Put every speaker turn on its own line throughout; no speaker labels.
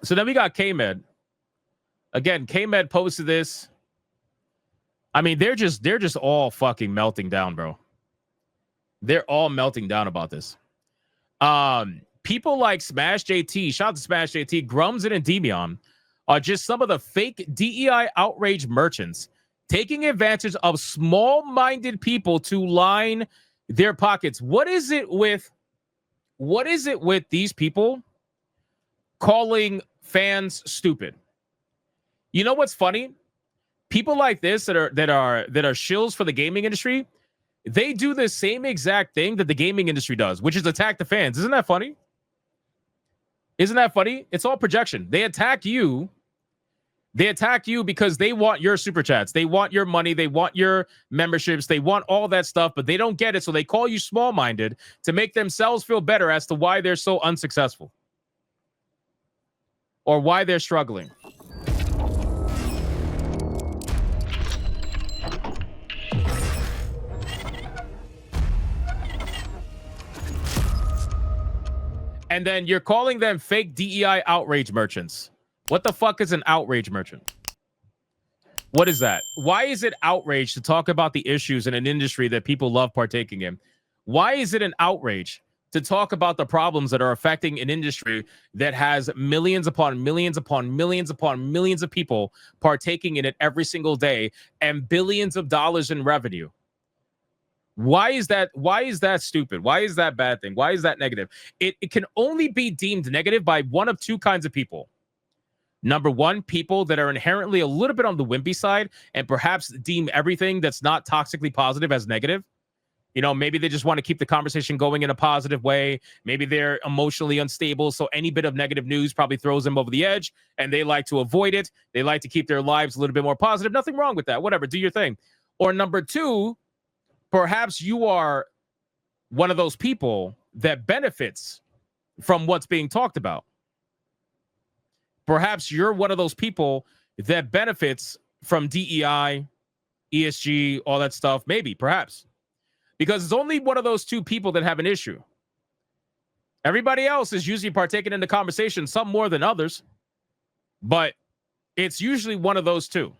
So then we got K-Med. Again, K-Med posted this. I mean, they're just all fucking melting down, bro. They're all melting down about this. People like Smash JT, shout out to Smash JT, Grums and Endymion are just some of the fake DEI outrage merchants taking advantage of small-minded people to line their pockets. What is it with these people calling fans stupid? You know what's funny? People like this that are shills for the gaming industry, they do the same exact thing that the gaming industry does, which is attack the fans. Isn't that funny? Isn't that funny? It's all projection. They attack you. They attack you because they want your super chats. They want your money. They want your memberships. They want all that stuff, but they don't get it. So they call you small-minded to make themselves feel better as to why they're so unsuccessful or why they're struggling. And then you're calling them fake DEI outrage merchants. What the fuck is an outrage merchant? What is that? Why is it outrage to talk about the issues in an industry that people love partaking in? Why is it an outrage to talk about the problems that are affecting an industry that has millions upon millions upon millions upon millions of people partaking in it every single day and billions of dollars in revenue? Why is that? Why is that stupid? Why is that bad thing? Why is that negative? It can only be deemed negative by one of two kinds of people. Number one, people that are inherently a little bit on the wimpy side and perhaps deem everything that's not toxically positive as negative. You know, maybe they just want to keep the conversation going in a positive way. Maybe they're emotionally unstable, so any bit of negative news probably throws them over the edge, and they like to avoid it. They like to keep their lives a little bit more positive. Nothing wrong with that. Whatever, do your thing. Or number two, perhaps you are one of those people that benefits from what's being talked about. Perhaps you're one of those people that benefits from DEI, ESG, all that stuff. Maybe, perhaps. Because it's only one of those two people that have an issue. Everybody else is usually partaking in the conversation, some more than others. But it's usually one of those two.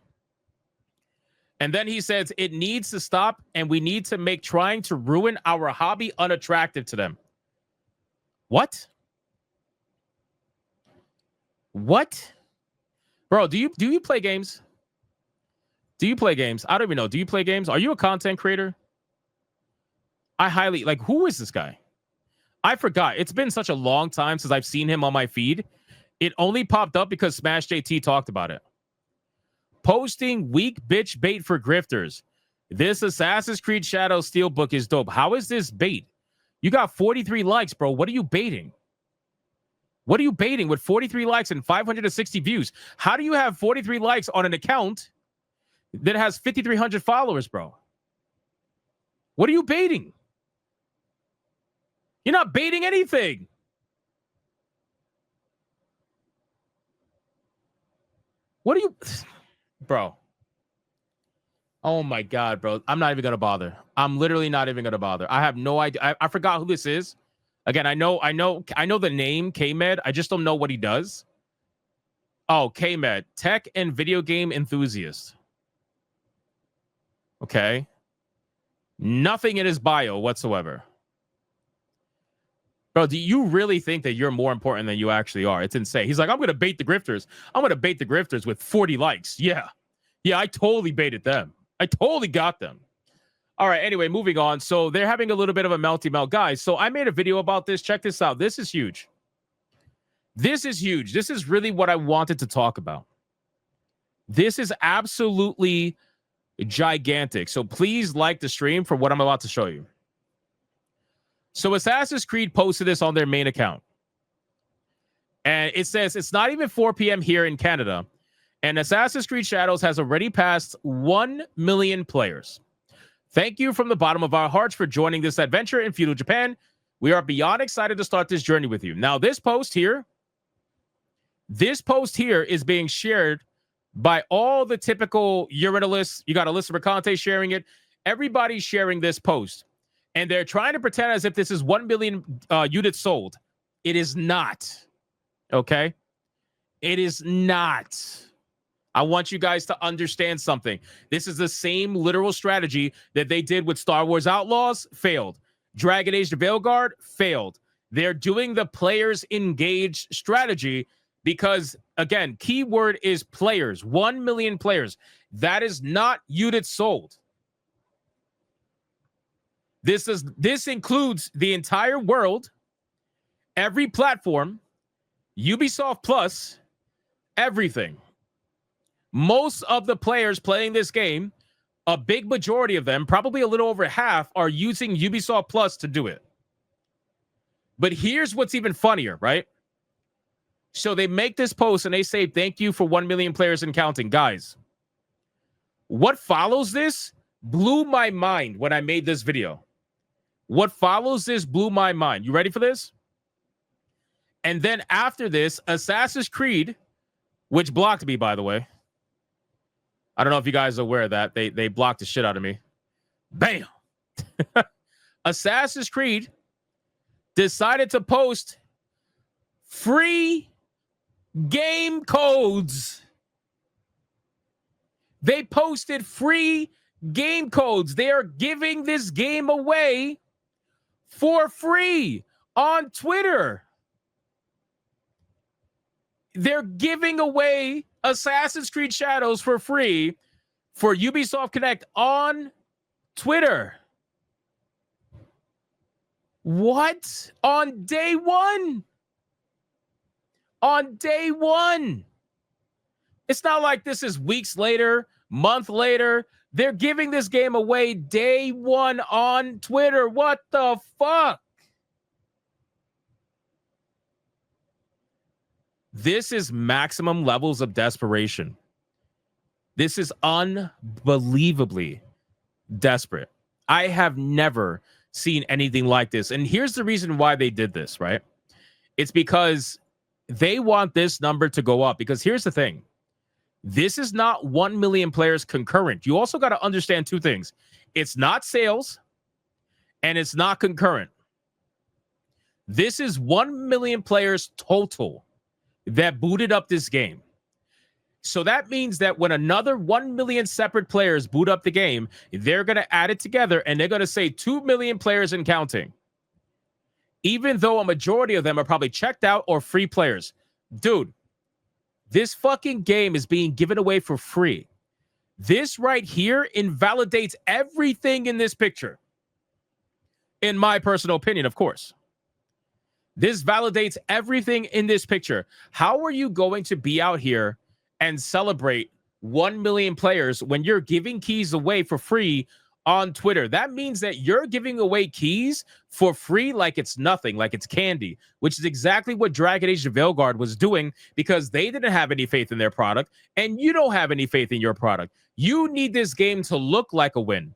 And then he says, it needs to stop, and we need to make trying to ruin our hobby unattractive to them. What? What? Bro, do you play games? Do you play games? I don't even know. Do you play games? Are you a content creator? I highly, like, who is this guy? I forgot. It's been such a long time since I've seen him on my feed. It only popped up because Smash JT talked about it. Posting weak bitch bait for grifters. This Assassin's Creed Shadow Steelbook is dope. How is this bait? You got 43 likes, bro. What are you baiting? What are you baiting with 43 likes and 560 views? How do you have 43 likes on an account that has 5,300 followers, bro? What are you baiting? You're not baiting anything. What are you... Bro. Oh my God, bro. I'm not even going to bother. I'm literally not even going to bother. I have no idea. I forgot who this is. Again, I know the name K-Med. I just don't know what he does. Oh, K-Med, tech and video game enthusiast. Okay. Nothing in his bio whatsoever. Bro, do you really think that you're more important than you actually are? It's insane. He's like, I'm going to bait the grifters. I'm going to bait the grifters with 40 likes. Yeah. Yeah, I totally baited them. I totally got them. All right, anyway, moving on. So they're having a little bit of a melty melt. Guys, so I made a video about this. Check this out. This is huge. This is huge. This is really what I wanted to talk about. This is absolutely gigantic. So please like the stream for what I'm about to show you. So Assassin's Creed posted this on their main account. And it says it's not even 4 p.m. here in Canada. And Assassin's Creed Shadows has already passed 1 million players. Thank you from the bottom of our hearts for joining this adventure in feudal Japan. We are beyond excited to start this journey with you. Now, this post here is being shared by all the typical urinalists. You got Alyssa Mercante sharing it. Everybody's sharing this post. And they're trying to pretend as if this is 1 million units sold. It is not. Okay? It is not. I want you guys to understand something. This is the same literal strategy that they did with Star Wars Outlaws, failed. Dragon Age the Veilguard, failed. They're doing the players engaged strategy because, again, keyword is players. 1 million players. That is not units sold. This includes the entire world, every platform, Ubisoft Plus, everything. Most of the players playing this game, a big majority of them, probably a little over half, are using Ubisoft Plus to do it. But here's what's even funnier, right? So they make this post and they say, thank you for 1 million players and counting. Guys, what follows this blew my mind when I made this video. What follows this blew my mind. You ready for this? And then after this, Assassin's Creed, which blocked me, by the way. I don't know if you guys are aware of that. They blocked the shit out of me. Bam! Assassin's Creed decided to post free game codes. They posted free game codes. They are giving this game away for free on Twitter. They're giving away Assassin's Creed Shadows for free for Ubisoft Connect on Twitter. What? On day one? On day one. It's not like this is weeks later, month later. They're giving this game away day one on Twitter. What the fuck? This is maximum levels of desperation. This is unbelievably desperate. I have never seen anything like this. And here's the reason why they did this, right? It's because they want this number to go up. Because here's the thing. This is not 1 million players concurrent. You also got to understand two things. It's not sales and it's not concurrent. This is 1 million players total that booted up this game. So that means that when another 1 million separate players boot up the game, they're going to add it together and they're going to say 2 million players and counting. Even though a majority of them are probably checked out or free players. Dude, this fucking game is being given away for free. This right here invalidates everything in this picture. In my personal opinion, of course. This validates everything in this picture. How are you going to be out here and celebrate 1 million players when you're giving keys away for free on Twitter? That means that you're giving away keys for free like it's nothing, like it's candy, which is exactly what Dragon Age the Veilguard was doing because they didn't have any faith in their product, and you don't have any faith in your product. You need this game to look like a win.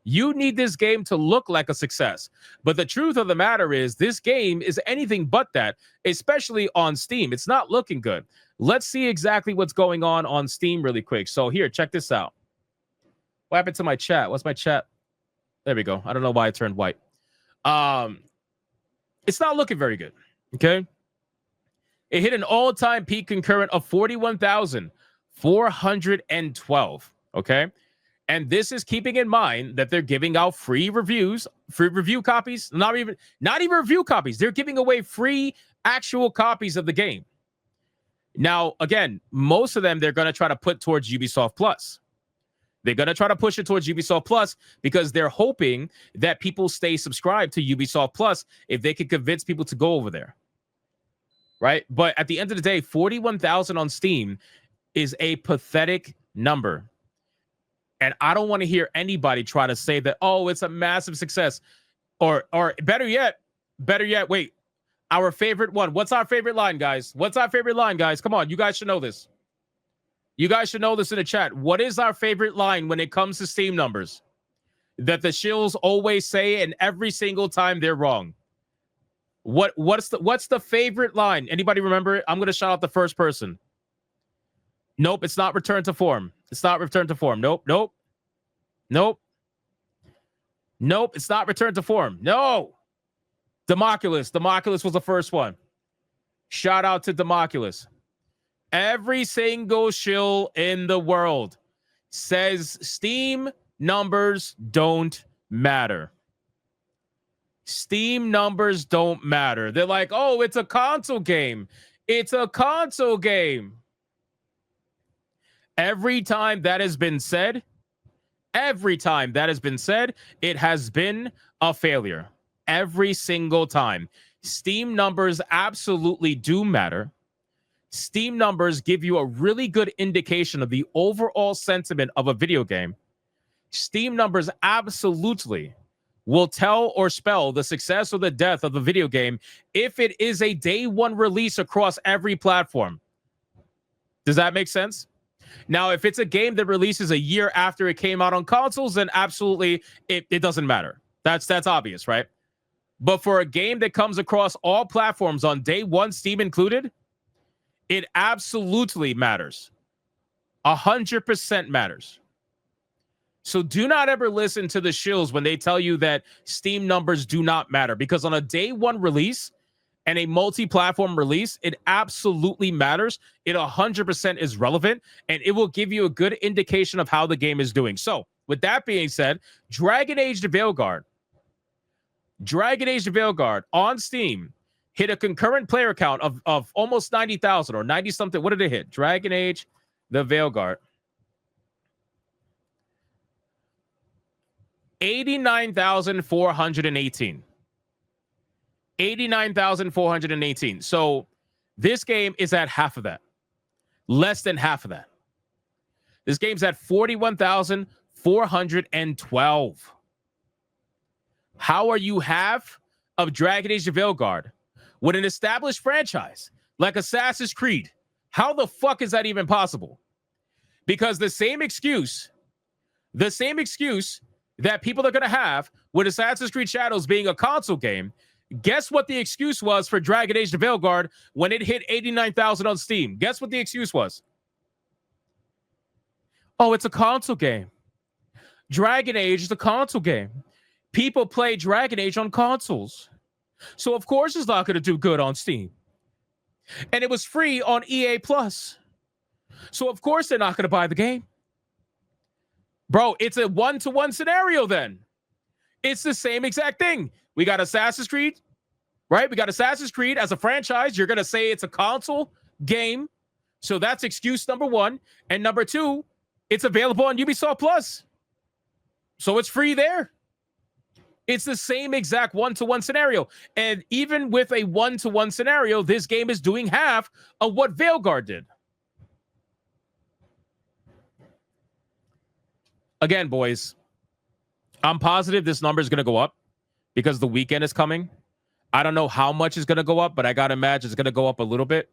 You need this game to look like a success. But the truth of the matter is this game is anything but that, especially on Steam. It's not looking good. Let's see exactly what's going on Steam really quick. So here, check this out. What happened to my chat? What's my chat? There we go. I don't know why it turned white. It's not looking very good. Okay. It hit an all-time peak concurrent of 41,412. Okay. And this is keeping in mind that they're giving out free reviews, free review copies, not even review copies. They're giving away free actual copies of the game. Now, again, most of them they're going to try to put towards Ubisoft Plus. They're going to try to push it towards Ubisoft Plus because they're hoping that people stay subscribed to Ubisoft Plus if they can convince people to go over there. Right? But at the end of the day, 41,000 on Steam is a pathetic number. And I don't want to hear anybody try to say that, oh, it's a massive success. Or better yet, wait. Our favorite one. What's our favorite line, guys? What's our favorite line, guys? Come on, you guys should know this. You guys should know this in the chat. What is our favorite line when it comes to Steam numbers? That the shills always say, and every single time they're wrong. What's the favorite line? Anybody remember it? I'm going to shout out the first person. Nope, it's not return to form. It's not return to form. Nope. It's not return to form. No. Democulus was the first one. Shout out to Democulus. Every single shill in the world says Steam numbers don't matter. Steam numbers don't matter. They're like, oh, it's a console game. It's a console game. Every time that has been said, it has been a failure. Every single time. Steam numbers absolutely do matter. Steam numbers give you a really good indication of the overall sentiment of a video game. Steam numbers absolutely will tell or spell the success or the death of the video game if it is a day one release across every platform. Does that make sense? Now, if it's a game that releases a year after it came out on consoles, then absolutely it doesn't matter. That's obvious, right? But for a game that comes across all platforms on day one, Steam included, it absolutely matters. 100% matters. So do not ever listen to the shills when they tell you that Steam numbers do not matter, because on a day one release and a multi-platform release, it absolutely matters. It 100% is relevant, and it will give you a good indication of how the game is doing. So with that being said, Dragon Age the Veilguard on Steam hit a concurrent player count of almost 90,000 or 90 something. What did it hit? Dragon Age the Veilguard. 89,418. 89,418. So this game is at half of that. Less than half of that. This game's at 41,412. How are you half of Dragon Age the Veilguard with an established franchise like Assassin's Creed? How the fuck is that even possible? Because the same excuse that people are going to have with Assassin's Creed Shadows being a console game, guess what the excuse was for Dragon Age the Veilguard when it hit 89,000 on Steam? Guess what the excuse was? Oh, it's a console game. Dragon Age is a console game. People play Dragon Age on consoles. So, of course, it's not going to do good on Steam. And it was free on EA Plus. So, of course, they're not going to buy the game. Bro, it's a one-to-one scenario then. It's the same exact thing. We got Assassin's Creed, right? We got Assassin's Creed as a franchise. You're going to say it's a console game. So that's excuse number one. And number two, it's available on Ubisoft Plus. So it's free there. It's the same exact one-to-one scenario. And even with a one-to-one scenario, this game is doing half of what Veilguard did. Again, boys, I'm positive this number is going to go up because the weekend is coming. I don't know how much is going to go up, but I got to imagine it's going to go up a little bit.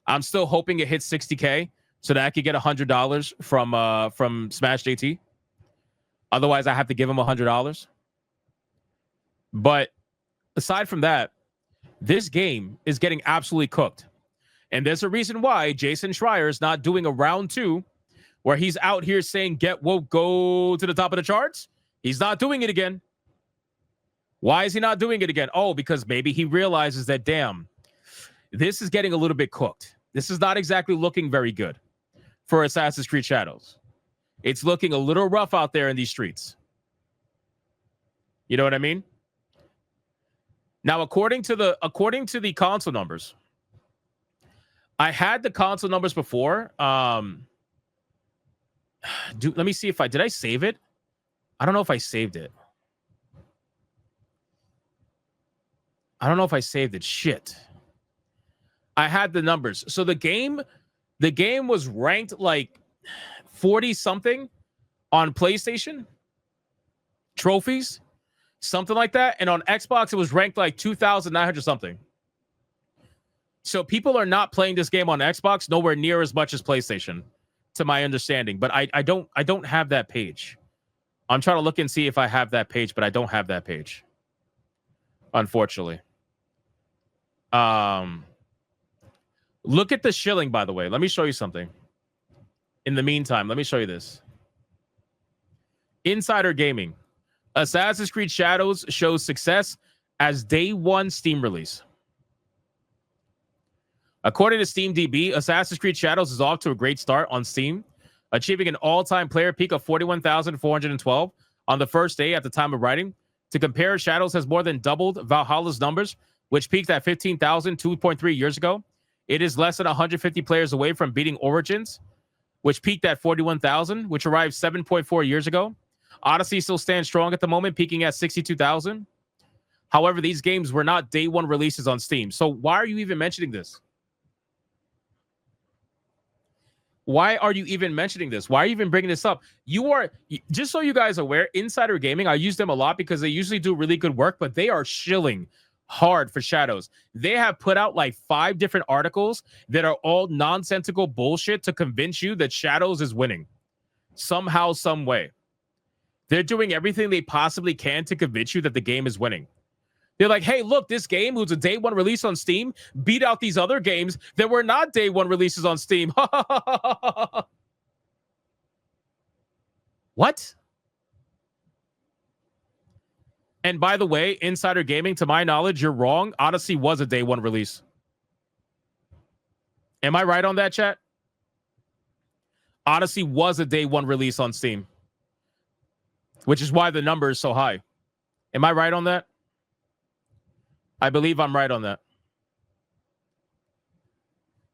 I'm still hoping it hits 60K so that I could get $100 from Smash JT. Otherwise, I have to give him $100. But aside from that, this game is getting absolutely cooked. And there's a reason why Jason Schreier is not doing a round two where he's out here saying, get woke, go to the top of the charts. He's not doing it again. Why is he not doing it again? Oh, because maybe he realizes that, damn, this is getting a little bit cooked. This is not exactly looking very good for Assassin's Creed Shadows. It's looking a little rough out there in these streets. You know what I mean? Now, according to the console numbers, I had the console numbers before. Let me see if did I save it? I don't know if I saved it. I don't know if I saved it. Shit. I had the numbers. So the game was ranked like 40 something on PlayStation trophies, something like that. And on Xbox, it was ranked like 2,900 something. So people are not playing this game on Xbox nowhere near as much as PlayStation, to my understanding. But I don't have that page. I'm trying to look and see if I have that page, but I don't have that page, unfortunately. Look at the shilling, by the way. Let me show you something. In the meantime, let me show you this. Insider Gaming. Assassin's Creed Shadows shows success as day one Steam release. According to SteamDB, Assassin's Creed Shadows is off to a great start on Steam, achieving an all-time player peak of 41,412 on the first day at the time of writing. To compare, Shadows has more than doubled Valhalla's numbers, which peaked at 15,000 2.3 years ago. It is less than 150 players away from beating Origins, which peaked at 41,000, which arrived 7.4 years ago. Odyssey still stands strong at the moment, peaking at 62,000. However, these games were not day one releases on Steam. So why are you even mentioning this? Why are you even mentioning this? Why are you even bringing this up? You are, just so you guys are aware, Insider Gaming, I use them a lot because they usually do really good work, but they are shilling hard for Shadows. They have put out like 5 different articles that are all nonsensical bullshit to convince you that Shadows is winning somehow, some way. They're doing everything they possibly can to convince you that the game is winning. They're like, hey, look, this game, who's a day one release on Steam, beat out these other games that were not day one releases on Steam. What? And by the way, Insider Gaming, to my knowledge, you're wrong. Odyssey was a day one release. Am I right on that, chat? Odyssey was a day one release on Steam, which is why the number is so high. Am I right on that? I believe I'm right on that.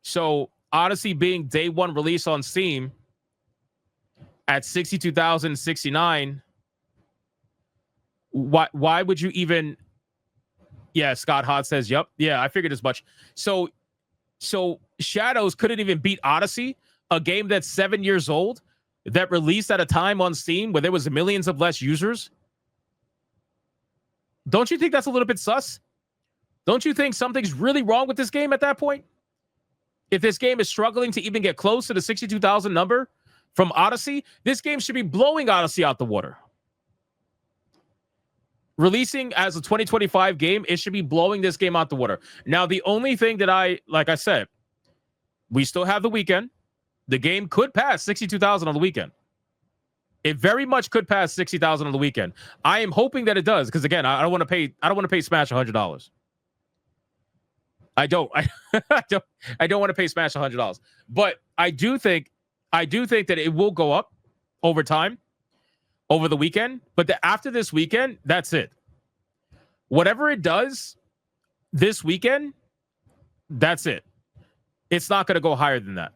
So Odyssey being day one release on Steam at 62,069. Why would you even? Yeah, Scott Hott says, yep. Yeah, I figured as much. So Shadows couldn't even beat Odyssey, a game that's 7 years old, that released at a time on Steam where there was millions of less users. Don't you think that's a little bit sus? Don't you think something's really wrong with this game at that point? If this game is struggling to even get close to the 62,000 number from Odyssey, this game should be blowing Odyssey out the water. Releasing as a 2025 game, it should be blowing this game out the water. Now, the only thing that like I said, we still have the weekend. The game could pass 62,000 on the weekend. It very much could pass 60,000 on the weekend. I am hoping that it does, because again, I don't want to pay Smash $100. I don't want to pay Smash $100. But I do think that it will go up over time, over the weekend. But after this weekend, that's it. Whatever it does this weekend, that's it. It's not going to go higher than that.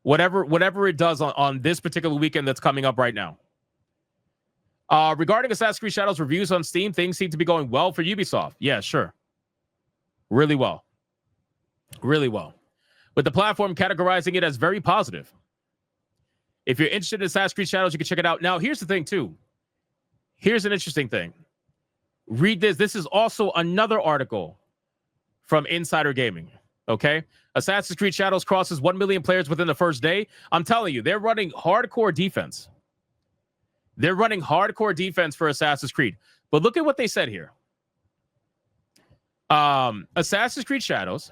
Whatever it does on this particular weekend that's coming up right now. Regarding Assassin's Creed Shadows reviews on Steam, things seem to be going well for Ubisoft. Yeah, sure. Really well. Really well. With the platform categorizing it as very positive. If you're interested in Assassin's Creed Shadows, you can check it out. Now, here's the thing, too. Here's an interesting thing. Read this. This is also another article from Insider Gaming. Okay? Assassin's Creed Shadows crosses 1 million players within the first day. I'm telling you, they're running hardcore defense. They're running hardcore defense for Assassin's Creed. But look at what they said here. Assassin's Creed Shadows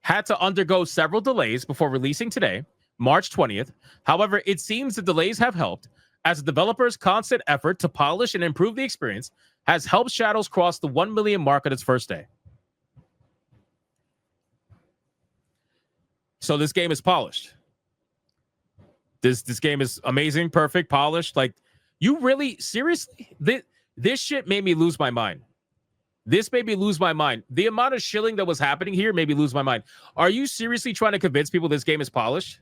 had to undergo several delays before releasing today, March 20th. However, it seems the delays have helped, as the developer's constant effort to polish and improve the experience has helped Shadows cross the 1 million mark on its first day. So this game is polished. This game is amazing, perfect, polished. Like, you really, seriously, this shit made me lose my mind. This made me lose my mind. The amount of shilling that was happening here made me lose my mind. Are you seriously trying to convince people this game is polished?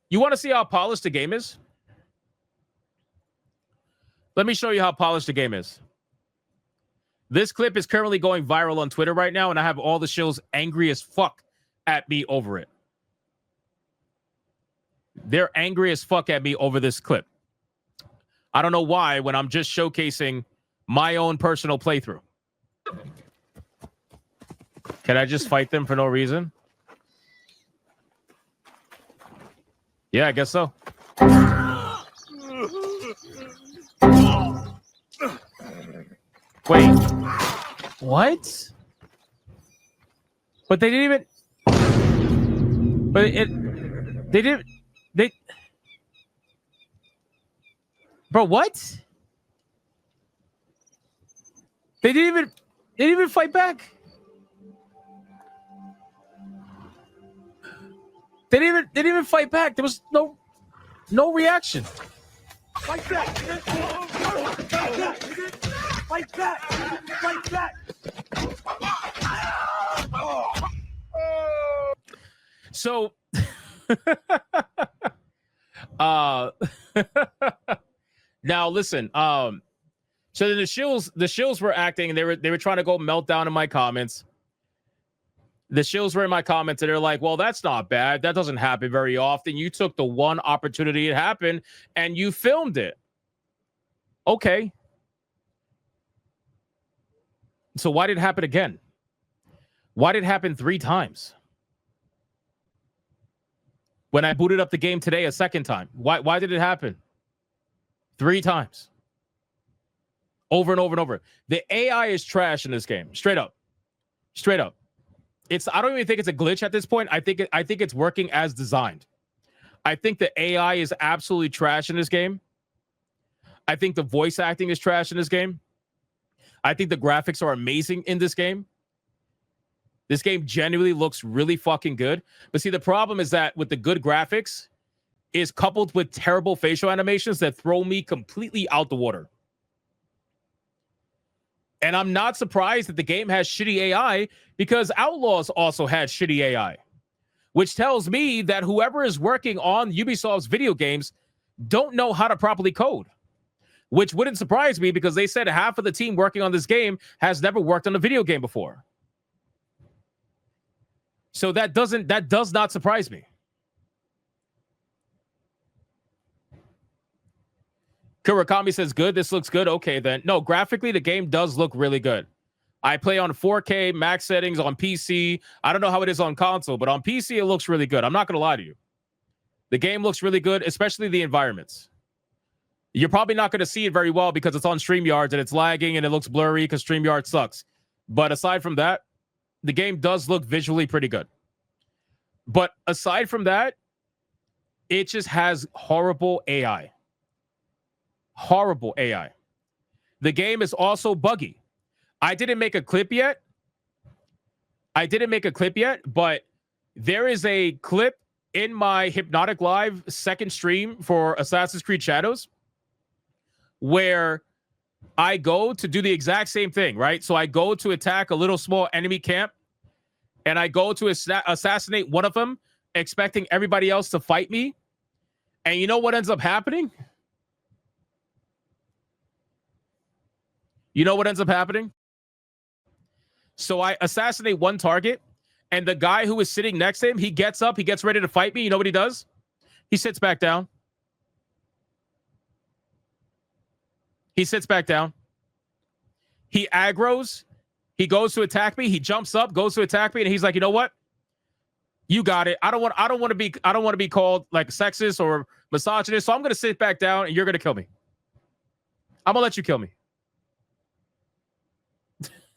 You want to see how polished the game is? Let me show you how polished the game is. This clip is currently going viral on Twitter right now, and I have all the shills angry as fuck at me over it. They're angry as fuck at me over this clip. I don't know why, when I'm just showcasing my own personal playthrough. Can I just fight them for no reason? Yeah, I guess so. Wait. What? But they didn't even... They didn't... Bro, what? They didn't even... They didn't even fight back. They didn't even fight back. There was no reaction. Fight back. Fight back. Fight back. So now listen, so the shills were acting, and they were trying to go melt down in my comments. The shills were in my comments, and they're like, well, that's not bad. That doesn't happen very often. You took the one opportunity it happened, and you filmed it. Okay. So why did it happen again? Why did it happen 3 times? When I booted up the game today a second time, why did it happen 3 times? Over and over and over. The AI is trash in this game. Straight up. Straight up. I don't even think it's a glitch at this point. I think it's working as designed. I think the AI is absolutely trash in this game. I think the voice acting is trash in this game. I think the graphics are amazing in this game. This game genuinely looks really fucking good. But see, the problem is that with the good graphics is coupled with terrible facial animations that throw me completely out the water. And I'm not surprised that the game has shitty AI, because Outlaws also had shitty AI, which tells me that whoever is working on Ubisoft's video games don't know how to properly code, which wouldn't surprise me because they said half of the team working on this game has never worked on a video game before. So that does not surprise me. Kurakami says, good, this looks good. Okay, then. No, graphically, the game does look really good. I play on 4K max settings on PC. I don't know how it is on console, but on PC, it looks really good. I'm not going to lie to you. The game looks really good, especially the environments. You're probably not going to see it very well because it's on StreamYard and it's lagging and it looks blurry because StreamYard sucks. But aside from that, the game does look visually pretty good. But aside from that, it just has horrible AI. Horrible AI. The game is also buggy. I didn't make a clip yet, but there is a clip in my Hypnotic Live second stream for Assassin's Creed Shadows where I go to do the exact same thing, right? So I go to attack a little small enemy camp, and I go to assassinate one of them, expecting everybody else to fight me. And you know what ends up happening? So I assassinate one target, and the guy who is sitting next to him, he gets up, he gets ready to fight me. You know what he does? He sits back down. He aggroes. He goes to attack me. He jumps up, goes to attack me, and he's like, you know what? You got it. I don't want to be called like sexist or misogynist. So I'm going to sit back down, and you're going to kill me. I'm going to let you kill me.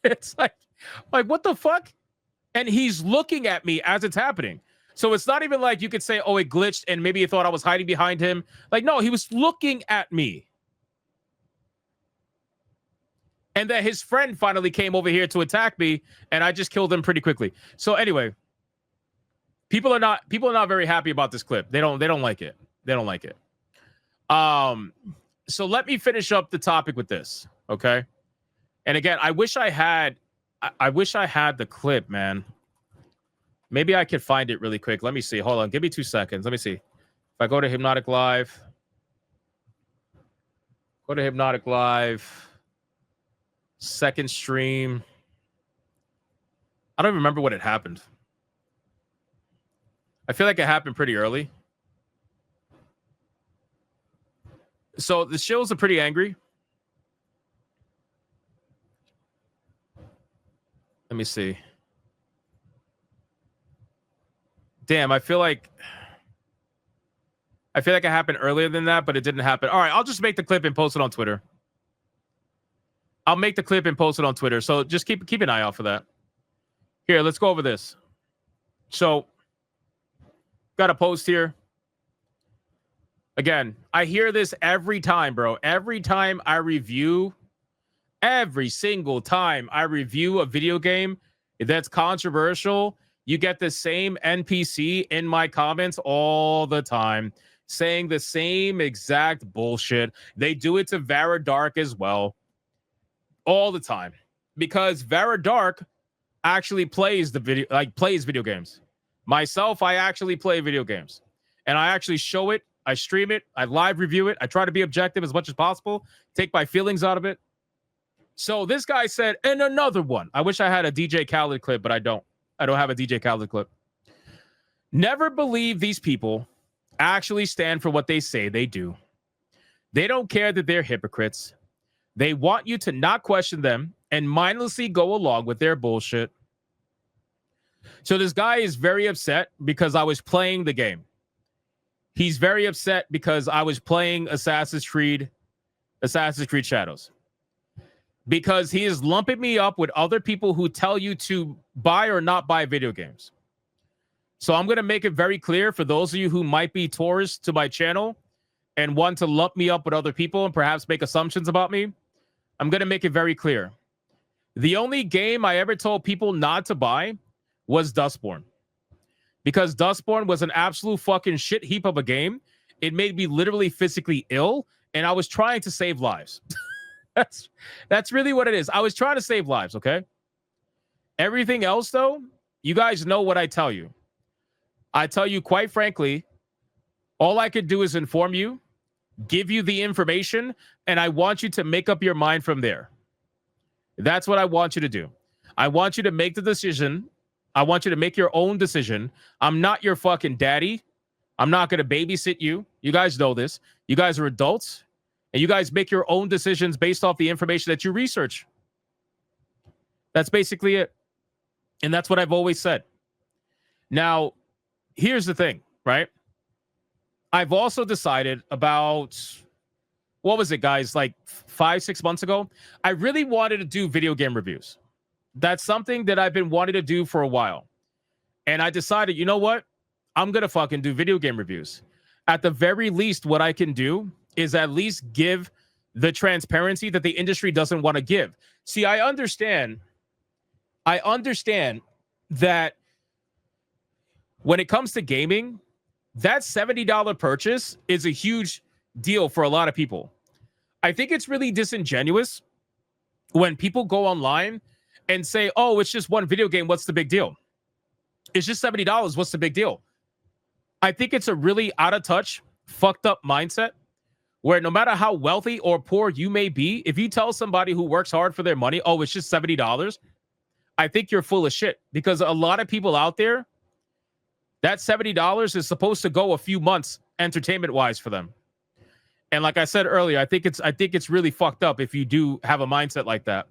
It's like what the fuck? And he's looking at me as it's happening. So it's not even like you could say, oh, it glitched and maybe he thought I was hiding behind him. Like, no, he was looking at me. And then his friend finally came over here to attack me, and I just killed him pretty quickly. So anyway, people are not very happy about this clip. They don't like it. So let me finish up the topic with this, okay? And again, I wish I had the clip, man. Maybe I could find it really quick. Let me see. Hold on. Give me 2 seconds. Let me see. If I go to Hypnotic Live. Second stream. I don't remember what had happened. I feel like it happened pretty early. So the shills are pretty angry. Let me see. Damn, I feel like it happened earlier than that, but it didn't happen. All right, I'll just make the clip and post it on Twitter. So just keep an eye out for that. Here, let's go over this. So, got a post here. Again, I hear this every time, bro. Every time I review Every single time I review a video game that's controversial, you get the same NPC in my comments all the time saying the same exact bullshit. They do it to Vera Dark as well all the time because Vera Dark actually plays video games. Myself, I actually play video games and I actually show it. I stream it. I live review it. I try to be objective as much as possible, take my feelings out of it. So this guy said, and another one. I wish I had a DJ Khaled clip, but I don't. I don't have a DJ Khaled clip. Never believe these people actually stand for what they say they do. They don't care that they're hypocrites. They want you to not question them and mindlessly go along with their bullshit. So this guy is very upset because I was playing the game. He's very upset because I was playing Assassin's Creed Shadows. Because he is lumping me up with other people who tell you to buy or not buy video games. So I'm going to make it very clear for those of you who might be tourists to my channel and want to lump me up with other people and perhaps make assumptions about me. I'm going to make it very clear. The only game I ever told people not to buy was Dustborn. Because Dustborn was an absolute fucking shit heap of a game. It made me literally physically ill, and I was trying to save lives. That's really what it is. I was trying to save lives, okay? Everything else, though, you guys know what I tell you. I tell you, quite frankly, all I could do is inform you, give you the information, and I want you to make up your mind from there. That's what I want you to do. I want you to make the decision. I want you to make your own decision. I'm not your fucking daddy. I'm not going to babysit you. You guys know this. You guys are adults, and you guys make your own decisions based off the information that you research. That's basically it. And that's what I've always said. Now, here's the thing, right? I've also decided about, what was it, guys? Like 5-6 months ago, I really wanted to do video game reviews. That's something that I've been wanting to do for a while. And I decided, you know what? I'm going to fucking do video game reviews. At the very least, what I can do is at least give the transparency that the industry doesn't want to give. See, I understand that when it comes to gaming, that $70 purchase is a huge deal for a lot of people. I think it's really disingenuous when people go online and say, oh, it's just one video game. What's the big deal? It's just $70. What's the big deal? I think it's a really out of touch, fucked up mindset where no matter how wealthy or poor you may be, if you tell somebody who works hard for their money, oh, it's just $70, I think you're full of shit, because a lot of people out there, that $70 is supposed to go a few months entertainment wise for them. And like I said earlier, I think it's really fucked up if you do have a mindset like that.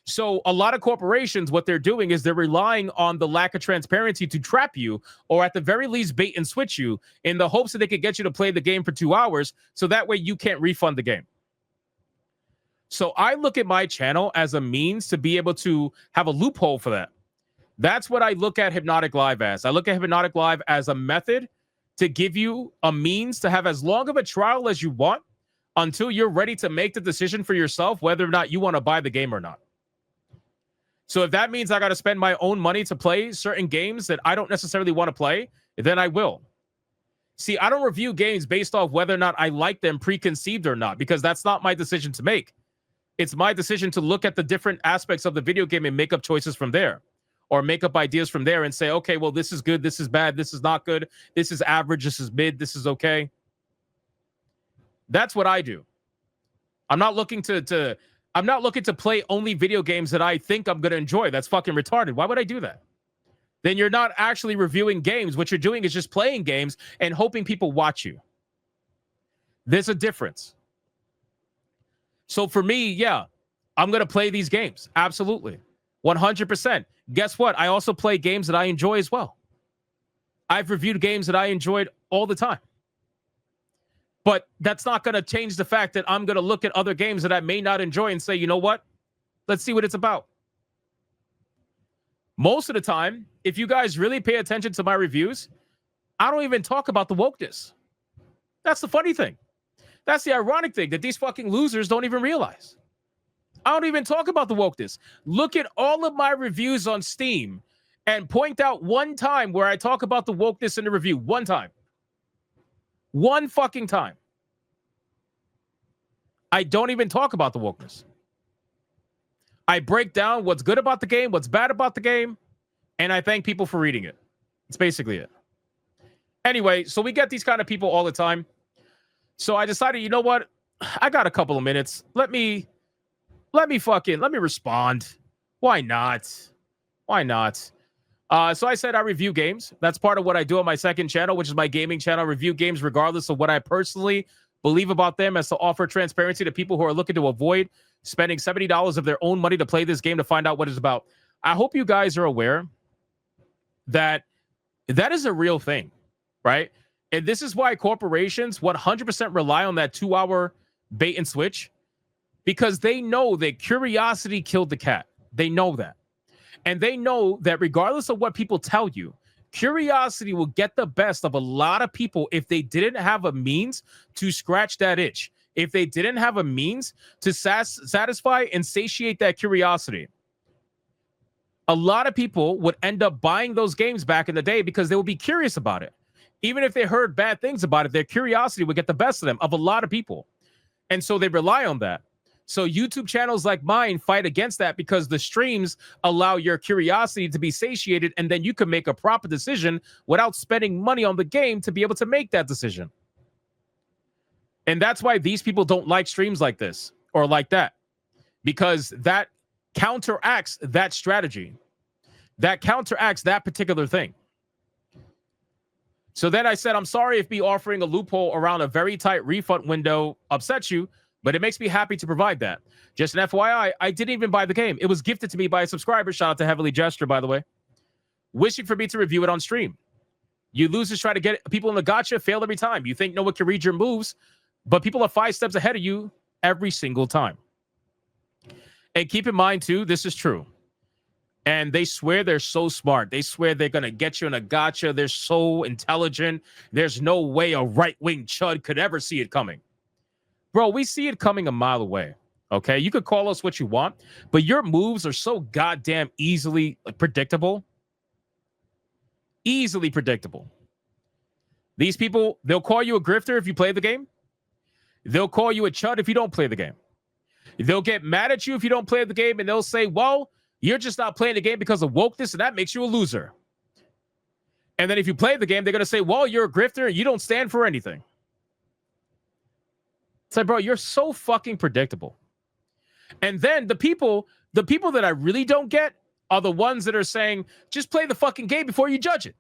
So a lot of corporations, what they're doing is they're relying on the lack of transparency to trap you, or at the very least bait and switch you, in the hopes that they could get you to play the game for 2 hours, so that way you can't refund the game. So I look at my channel as a means to be able to have a loophole for that. That's what I look at Hypnotic Live as. I look at Hypnotic Live as a method to give you a means to have as long of a trial as you want until you're ready to make the decision for yourself whether or not you want to buy the game or not. So if that means I got to spend my own money to play certain games that I don't necessarily want to play, then I will. See, I don't review games based off whether or not I like them preconceived or not, because that's not my decision to make. It's my decision to look at the different aspects of the video game and make up choices from there, or make up ideas from there and say, okay, well, this is good, this is bad, this is not good, this is average, this is mid, this is okay. That's what I do. I'm not looking to play only video games that I think I'm going to enjoy. That's fucking retarded. Why would I do that? Then you're not actually reviewing games. What you're doing is just playing games and hoping people watch you. There's a difference. So for me, yeah, I'm going to play these games. Absolutely. 100%. Guess what? I also play games that I enjoy as well. I've reviewed games that I enjoyed all the time. But that's not going to change the fact that I'm going to look at other games that I may not enjoy and say, you know what? Let's see what it's about. Most of the time, if you guys really pay attention to my reviews, I don't even talk about the wokeness. That's the funny thing. That's the ironic thing that these fucking losers don't even realize. I don't even talk about the wokeness. Look at all of my reviews on Steam and point out one time where I talk about the wokeness in the review. One time. One fucking time. I don't even talk about the wokeness. I break down what's good about the game, what's bad about the game, and I thank people for reading it. That's basically it. Anyway, so we get these kind of people all the time. So I decided, you know what? I got a couple of minutes. Let me respond. Why not? Why not? So I said I review games. That's part of what I do on my second channel, which is my gaming channel. Review games regardless of what I personally believe about them, as to offer transparency to people who are looking to avoid spending $70 of their own money to play this game to find out what it's about. I hope you guys are aware that that is a real thing, right? And this is why corporations 100% rely on that 2-hour bait and switch, because they know that curiosity killed the cat. They know that. And they know that regardless of what people tell you, curiosity will get the best of a lot of people if they didn't have a means to scratch that itch, if they didn't have a means to satisfy and satiate that curiosity. A lot of people would end up buying those games back in the day because they would be curious about it. Even if they heard bad things about it, their curiosity would get the best of them, of a lot of people. And so they rely on that. So YouTube channels like mine fight against that, because the streams allow your curiosity to be satiated, and then you can make a proper decision without spending money on the game to be able to make that decision. And that's why these people don't like streams like this or like that, because that counteracts that strategy. That counteracts that particular thing. So then I said, I'm sorry if me offering a loophole around a very tight refund window upsets you, but it makes me happy to provide that. Just an FYI, I didn't even buy the game. It was gifted to me by a subscriber. Shout out to Heavily Gesture, by the way. Wishing for me to review it on stream. You losers try to get people in the gotcha, fail every time. You think no one can read your moves, but people are 5 steps ahead of you every single time. And keep in mind, too, this is true. And they swear they're so smart. They swear they're going to get you in a gotcha. They're so intelligent. There's no way a right-wing chud could ever see it coming. Bro, we see it coming a mile away, okay? You could call us what you want, but your moves are so goddamn easily predictable. Easily predictable. These people, they'll call you a grifter if you play the game. They'll call you a chud if you don't play the game. They'll get mad at you if you don't play the game, and they'll say, well, you're just not playing the game because of wokeness, and that makes you a loser. And then if you play the game, they're going to say, well, you're a grifter and you don't stand for anything. It's like, bro, you're so fucking predictable. And then the people that I really don't get are the ones that are saying, just play the fucking game before you judge it.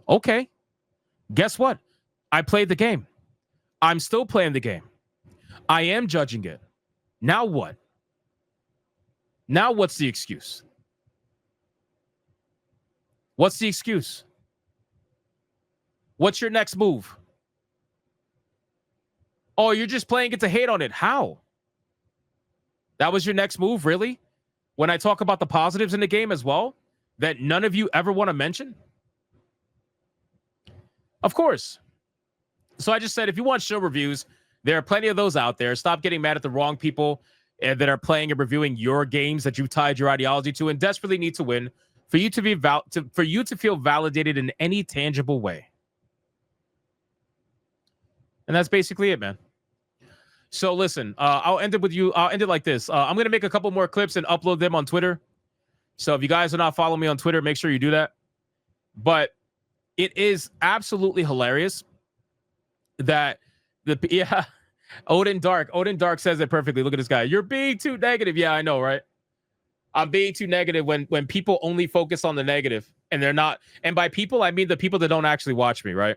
Okay. Guess what? I played the game. I'm still playing the game. I am judging it. Now what? Now what's the excuse? What's the excuse? What's your next move? Oh, you're just playing it to hate on it. How? That was your next move, really? When I talk about the positives in the game as well, that none of you ever want to mention? Of course. So I just said, if you want show reviews, there are plenty of those out there. Stop getting mad at the wrong people that are playing and reviewing your games that you've tied your ideology to and desperately need to win for you to be for you to feel validated in any tangible way. And that's basically it, man. So listen, I'll end it with you. I'll end it like this. I'm going to make a couple more clips and upload them on Twitter. So if you guys are not following me on Twitter, make sure you do that. But it is absolutely hilarious that Odin Dark says it perfectly. Look at this guy. You're being too negative. Yeah, I know, right? I'm being too negative when people only focus on the negative and they're not. And by people, I mean the people that don't actually watch me, right?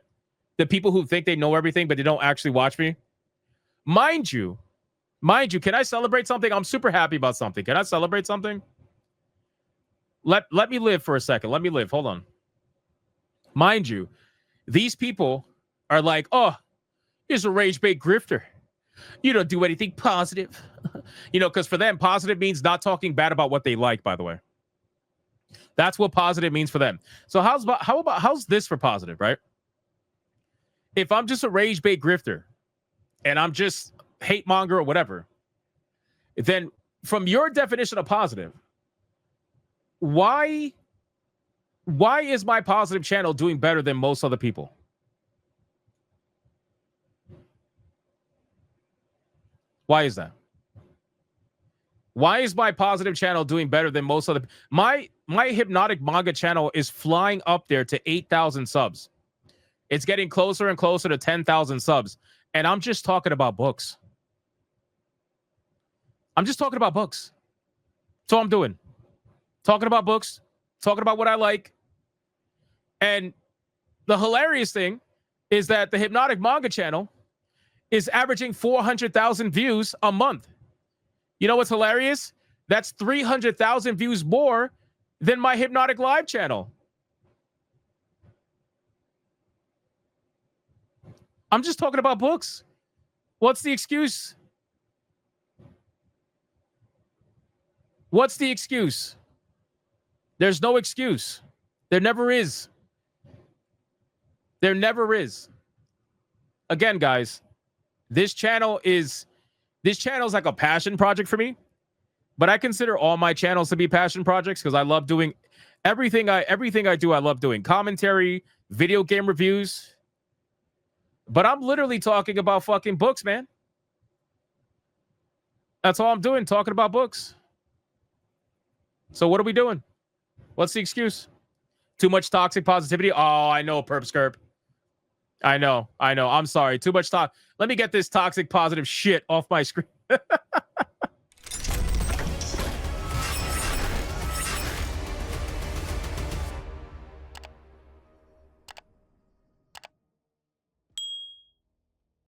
The people who think they know everything, but they don't actually watch me. Mind you, can I celebrate something? I'm super happy about something. Can I celebrate something? Let me live for a second. Let me live. Hold on. Mind you, these people are like, oh, here's a rage bait grifter. You don't do anything positive. Because for them, positive means not talking bad about what they like, by the way. That's what positive means for them. So how's this for positive, right? If I'm just a rage bait grifter and I'm just hate monger or whatever, then from your definition of positive, why is my positive channel doing better than most other people? Why is that? Why is my positive channel doing better than most other? My Hypnotic manga channel is flying up there to 8,000 subs. It's getting closer and closer to 10,000 subs. And I'm just talking about books. I'm just talking about books. That's all I'm doing. Talking about books, talking about what I like. And the hilarious thing is that the Hypnotic manga channel is averaging 400,000 views a month. You know what's hilarious? That's 300,000 views more than my Hypnotic live channel. I'm just talking about books. What's the excuse? What's the excuse? There's no excuse. There never is. There never is. Again, guys, this channel is like a passion project for me, but I consider all my channels to be passion projects because I love doing everything I do. I love doing commentary, video game reviews, but I'm literally talking about fucking books, man. That's all I'm doing, talking about books. So what are we doing? What's the excuse? Too much toxic positivity? Oh, I know, Perp Skirp. I know. I'm sorry. Too much talk. Let me get this toxic positive shit off my screen.